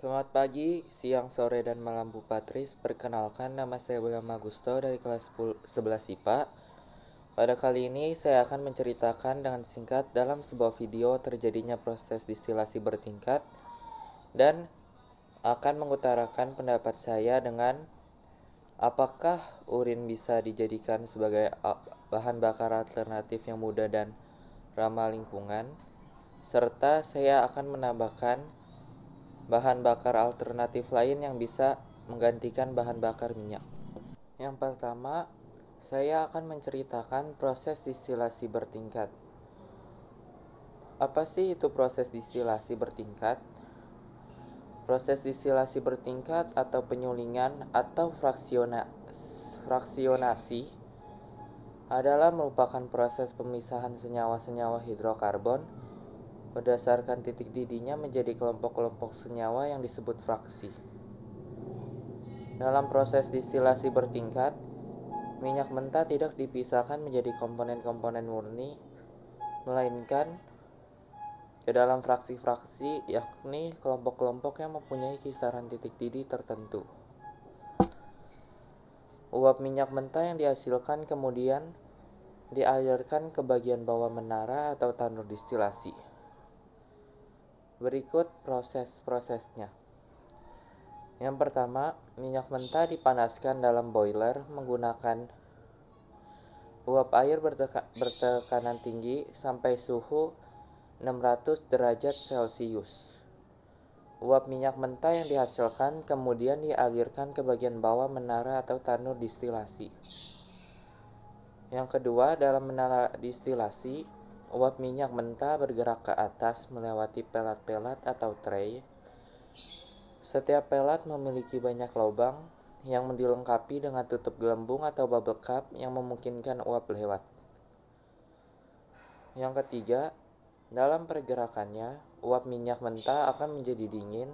Selamat pagi, siang, sore, dan malam Bu Patris. Perkenalkan, nama saya William Agusto dari kelas 11 IPA. Pada kali ini saya akan menceritakan dengan singkat dalam sebuah video terjadinya proses distilasi bertingkat dan akan mengutarakan pendapat saya dengan apakah urin bisa dijadikan sebagai bahan bakar alternatif yang mudah dan ramah lingkungan, serta saya akan menambahkan bahan bakar alternatif lain yang bisa menggantikan bahan bakar minyak. Yang pertama, saya akan menceritakan proses distilasi bertingkat. Apa sih itu proses distilasi bertingkat? Proses distilasi bertingkat atau penyulingan atau fraksionasi adalah merupakan proses pemisahan senyawa-senyawa hidrokarbon berdasarkan titik didinya menjadi kelompok-kelompok senyawa yang disebut fraksi. Dalam proses distilasi bertingkat, minyak mentah tidak dipisahkan menjadi komponen-komponen murni, melainkan ke dalam fraksi-fraksi, yakni kelompok-kelompok yang mempunyai kisaran titik didih tertentu. Uap minyak mentah yang dihasilkan kemudian dialirkan ke bagian bawah menara atau tanur distilasi. Berikut proses-prosesnya. Yang pertama, minyak mentah dipanaskan dalam boiler menggunakan uap air bertekanan tinggi sampai suhu 600 derajat Celcius. Uap minyak mentah yang dihasilkan kemudian dialirkan ke bagian bawah menara atau tanur distilasi. Yang kedua, dalam menara distilasi, uap minyak mentah bergerak ke atas melewati pelat-pelat atau tray. Setiap pelat memiliki banyak lubang yang dilengkapi dengan tutup gelembung atau bubble cup yang memungkinkan uap lewat. Yang ketiga, dalam pergerakannya, uap minyak mentah akan menjadi dingin.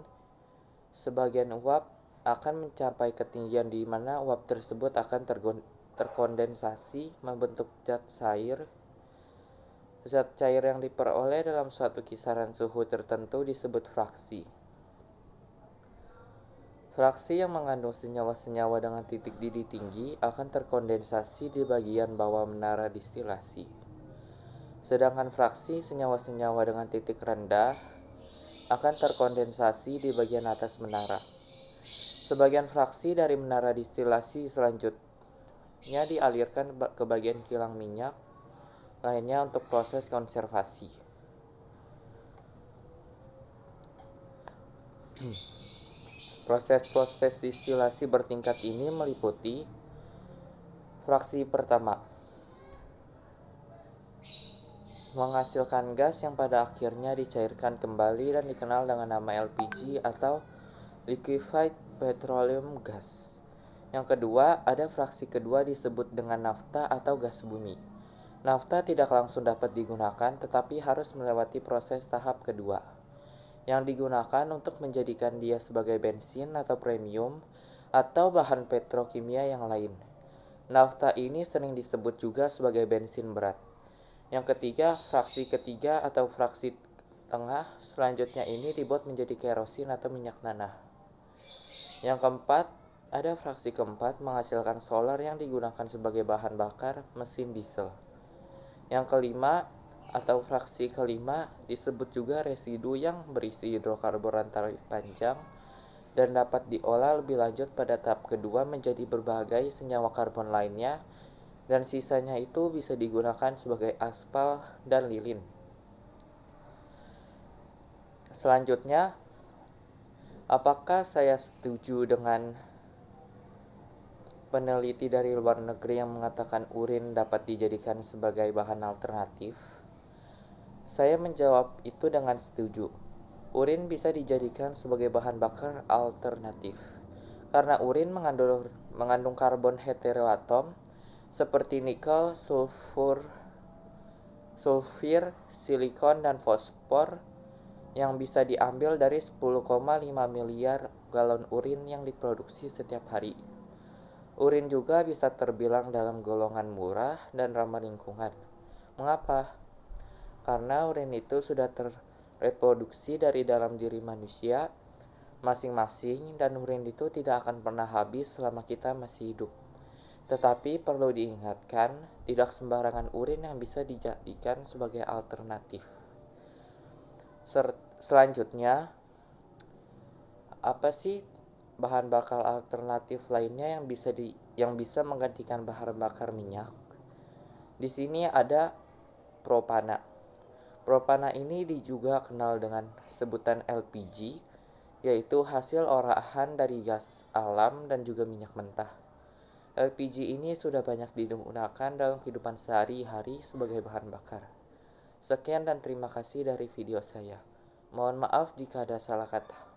Sebagian uap akan mencapai ketinggian di mana uap tersebut akan terkondensasi membentuk zat cair. Zat cair yang diperoleh dalam suatu kisaran suhu tertentu disebut fraksi. Fraksi yang mengandung senyawa-senyawa dengan titik didih tinggi akan terkondensasi di bagian bawah menara distilasi. Sedangkan fraksi senyawa-senyawa dengan titik rendah akan terkondensasi di bagian atas menara. Sebagian fraksi dari menara distilasi selanjutnya dialirkan ke bagian kilang minyak lainnya untuk proses konservasi. Proses-proses distilasi bertingkat ini meliputi fraksi pertama, menghasilkan gas yang pada akhirnya dicairkan kembali dan dikenal dengan nama LPG atau liquefied petroleum gas. Yang kedua, ada fraksi kedua disebut dengan nafta atau gas bumi. Nafta tidak langsung dapat digunakan tetapi harus melewati proses tahap kedua, yang digunakan untuk menjadikan dia sebagai bensin atau premium atau bahan petrokimia yang lain. Nafta ini sering disebut juga sebagai bensin berat. Yang ketiga, fraksi ketiga atau fraksi tengah selanjutnya ini dibuat menjadi kerosin atau minyak tanah. Yang keempat, ada fraksi keempat menghasilkan solar yang digunakan sebagai bahan bakar mesin diesel. Yang kelima atau fraksi kelima disebut juga residu yang berisi hidrokarbon rantai panjang dan dapat diolah lebih lanjut pada tahap kedua menjadi berbagai senyawa karbon lainnya, dan sisanya itu bisa digunakan sebagai aspal dan lilin. Selanjutnya, apakah saya setuju dengan peneliti dari luar negeri yang mengatakan urin dapat dijadikan sebagai bahan alternatif? Saya menjawab itu dengan setuju. Urin bisa dijadikan sebagai bahan bakar alternatif karena urin mengandung karbon heteroatom seperti nikel, sulfur, silikon, dan fosfor yang bisa diambil dari 10,5 miliar galon urin yang diproduksi setiap hari. Urin juga bisa terbilang dalam golongan murah dan ramah lingkungan. Mengapa? Karena urin itu sudah terreproduksi dari dalam diri manusia, masing-masing dan urin itu tidak akan pernah habis selama kita masih hidup. Tetapi perlu diingatkan, tidak sembarangan urin yang bisa dijadikan sebagai alternatif. Selanjutnya, apa sih bahan bakar alternatif lainnya yang bisa menggantikan bahan bakar minyak? Di sini ada propana. Propana ini juga kenal dengan sebutan LPG, yaitu hasil olahan dari gas alam dan juga minyak mentah. LPG ini sudah banyak digunakan dalam kehidupan sehari-hari sebagai bahan bakar. Sekian dan terima kasih dari video saya. Mohon maaf jika ada salah kata.